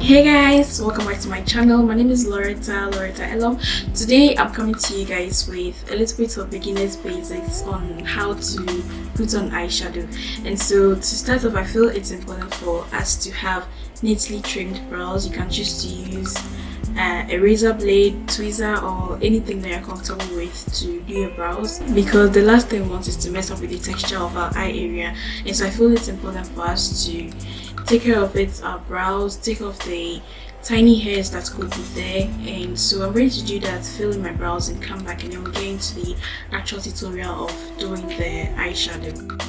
Hey guys, welcome back to my channel. My name is laurettaelorm. Today I'm coming to you guys with a little bit of beginner's basics on how to put on eyeshadow. And so to start off, I feel it's important for us to have neatly trimmed brows. You can choose to use a razor blade, tweezer, or anything that you're comfortable with to do your brows, because the last thing we want is to mess up with the texture of our eye area. And so I feel it's important for us to take care of it, our brows, take off the tiny hairs that could be there. And so I'm going to do that, fill in my brows and come back, and then we'll get into the actual tutorial of doing the eyeshadow.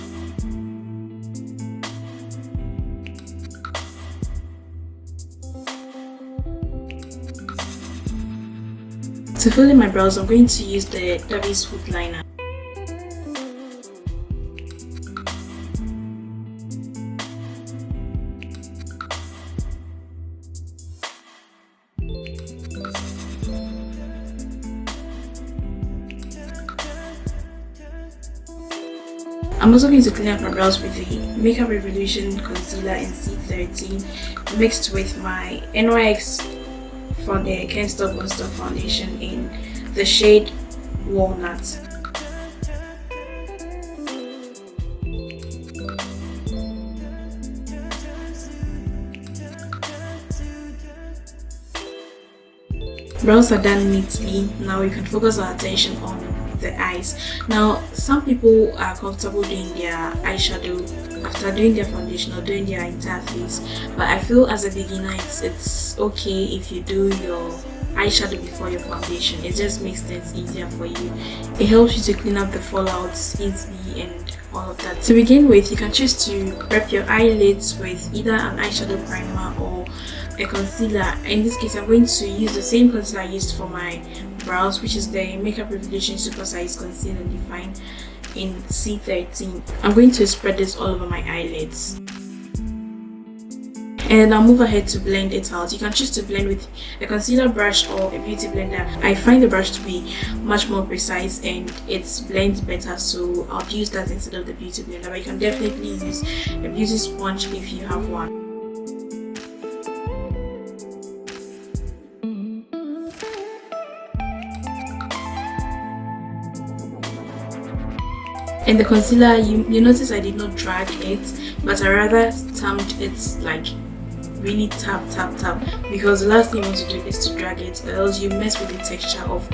To fill in my brows, I'm going to use the Davi smooth liner. I'm also going to clean up my brows with the Makeup Revolution concealer in C13 mixed with my NYX for the Can't Stop Won't Stop foundation in the shade Walnut. Brows are done neatly. Now we can focus our attention on the eyes. Now some people are comfortable doing their eyeshadow after doing their foundation or doing their entire face, but I feel as a beginner it's okay if you do your eyeshadow before your foundation. It just makes things easier for you. It helps you to clean up the fallouts easily and all of that. To begin with, you can choose to prep your eyelids with either an eyeshadow primer or a concealer. In this case, I'm going to use the same concealer I used for my brows, which is the Makeup Revolution Super Size Concealer Define in C13. I'm going to spread this all over my eyelids, and I'll move ahead to blend it out. You can choose to blend with a concealer brush or a beauty blender. I find the brush to be much more precise and it blends better, so I'll use that instead of the beauty blender, but you can definitely use a beauty sponge if you have one. And the concealer, you notice I did not drag it, but I rather stamped it, like really tap, because the last thing you want to do is to drag it, or else you mess with the texture of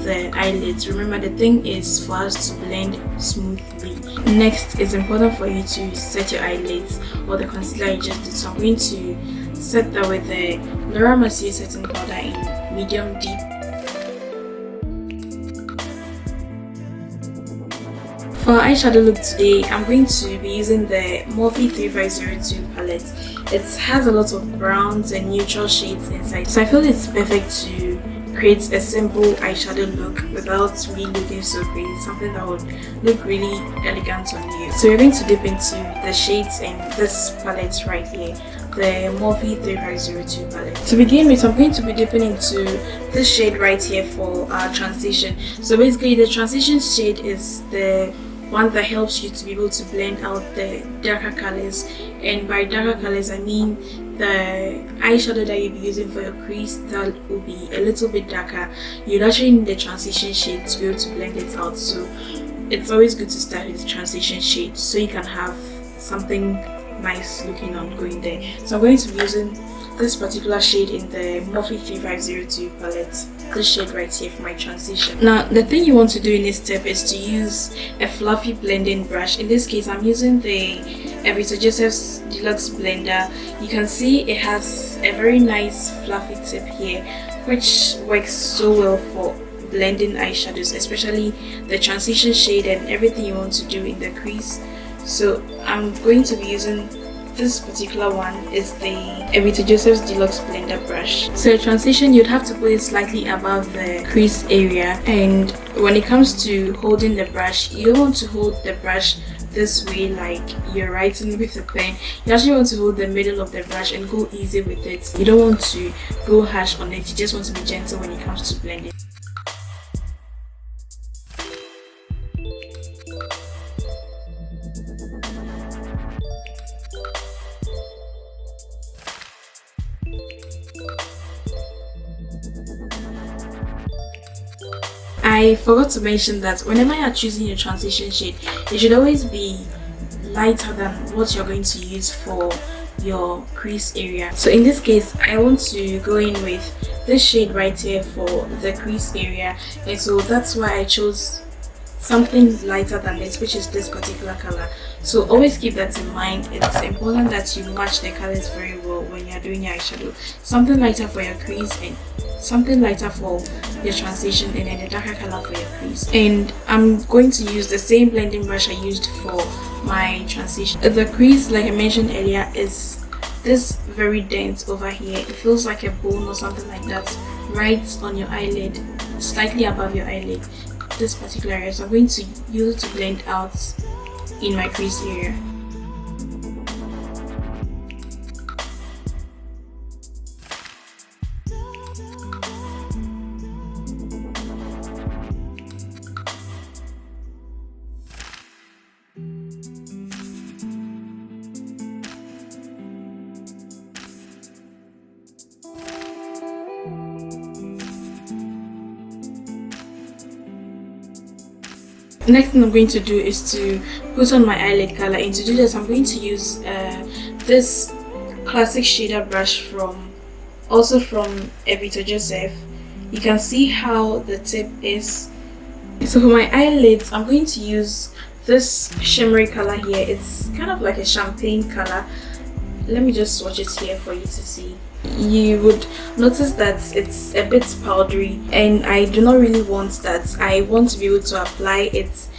the eyelids. Remember, the thing is for us to blend smoothly. Next, it's important for you to set your eyelids or the concealer you just did. So I'm going to set that with the laurettaelorm setting powder in medium deep. For our eyeshadow look today, I'm going to be using the Morphe 3502 palette. It has a lot of browns and neutral shades inside, so I feel it's perfect to create a simple eyeshadow look without really looking so crazy, something that would look really elegant on you. So you're going to dip into the shades in this palette right here, the Morphe 3502 palette. To begin with, I'm going to be dipping into this shade right here for our transition. So basically, the transition shade is the one that helps you to be able to blend out the darker colors, and by darker colors I mean the eyeshadow that you'll be using for your crease that will be a little bit darker. You'd actually need the transition shade to be able to blend it out, so it's always good to start with the transition shade so you can have something nice looking on going there. So I'm going to be using this particular shade in the Morphe 3502 palette, this shade right here for my transition. Now the thing you want to do in this step is to use a fluffy blending brush. In this case, I'm using the Evita Joseph's Deluxe Blender. You can see it has a very nice fluffy tip here, which works so well for blending eyeshadows, especially the transition shade and everything you want to do in the crease. So I'm going to be using this particular one, is the Evita Joseph's Deluxe Blender brush. So transition, you'd have to put it slightly above the crease area, and when it comes to holding the brush, you don't want to hold the brush this way like you're writing with a pen. You actually want to hold the middle of the brush and go easy with it. You don't want to go harsh on it, you just want to be gentle when it comes to blending. I forgot to mention that whenever you're choosing your transition shade, it should always be lighter than what you're going to use for your crease area. So in this case, I want to go in with this shade right here for the crease area, and so that's why I chose something lighter than this, which is this particular color. So always keep that in mind. It's important that you match the colors very well when you're doing your eyeshadow. Something lighter for your crease and something lighter for your transition, and then a darker color for your crease. And I'm going to use the same blending brush I used for my transition. The crease, like I mentioned earlier, is this very dense over here. It feels like a bone or something like that right on your eyelid, slightly above your eyelid, this particular area. So I'm going to use it to blend out in my crease area. Next thing I'm going to do is to put on my eyelid color, and to do this I'm going to use this classic shader brush from Evita Joseph. You can see how the tip is. So for my eyelids, I'm going to use this shimmery color here. It's kind of like a champagne color. Let me just swatch it here for you to see. You would notice that it's a bit powdery, and I do not really want that. I want to be able to apply it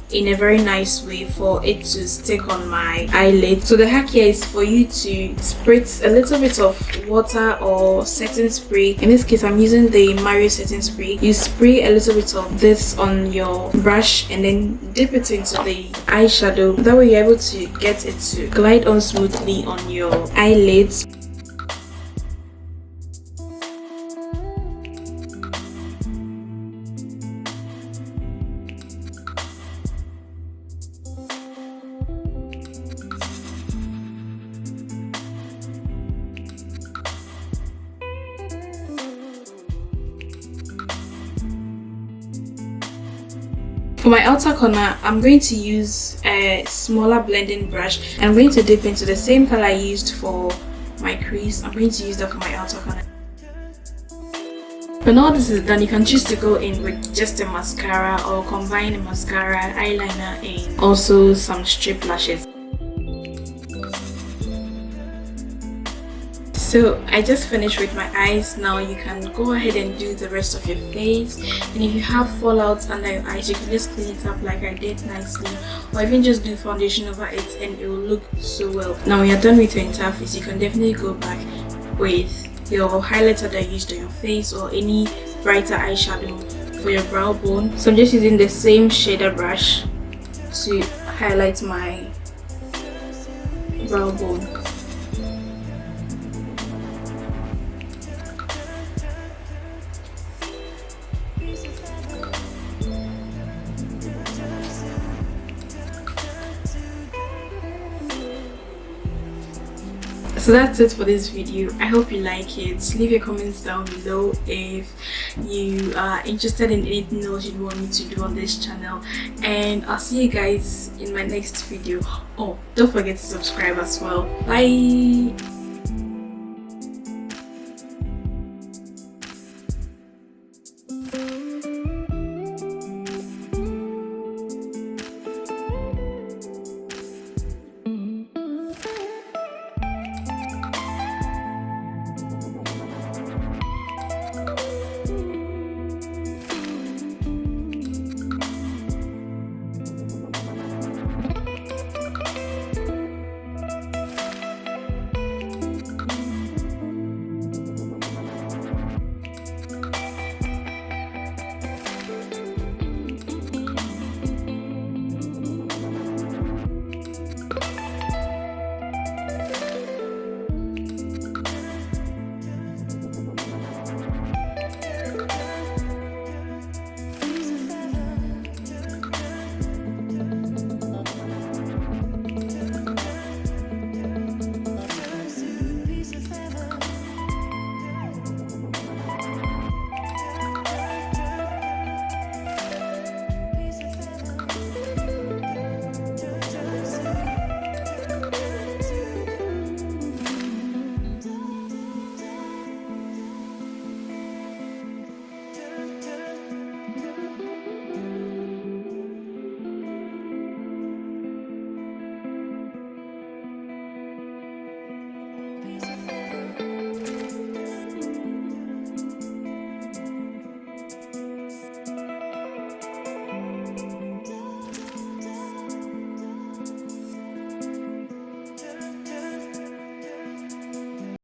in a very nice way for it to stick on my eyelid. So the hack here is for you to spritz a little bit of water or setting spray. In this case, I'm using the Mario setting spray. You spray a little bit of this on your brush and then dip it into the eyeshadow. That way you're able to get it to glide on smoothly on your eyelids. For my outer corner, I'm going to use a smaller blending brush. I'm going to dip into the same color I used for my crease. I'm going to use that for my outer corner. When all this is done, you can choose to go in with just a mascara or combine a mascara, eyeliner, and also some strip lashes. So I just finished with my eyes. Now you can go ahead and do the rest of your face, and if you have fallouts under your eyes, you can just clean it up like I did nicely, or even just do foundation over it and it will look so well. Now when you're done with your entire face, you can definitely go back with your highlighter that you used on your face or any brighter eyeshadow for your brow bone. So I'm just using the same shader brush to highlight my brow bone. So that's it for this video. I hope you like it. Leave your comments down below if you are interested in anything else you want me to do on this channel, and I'll see you guys in my next video. Oh, don't forget to subscribe as well. Bye.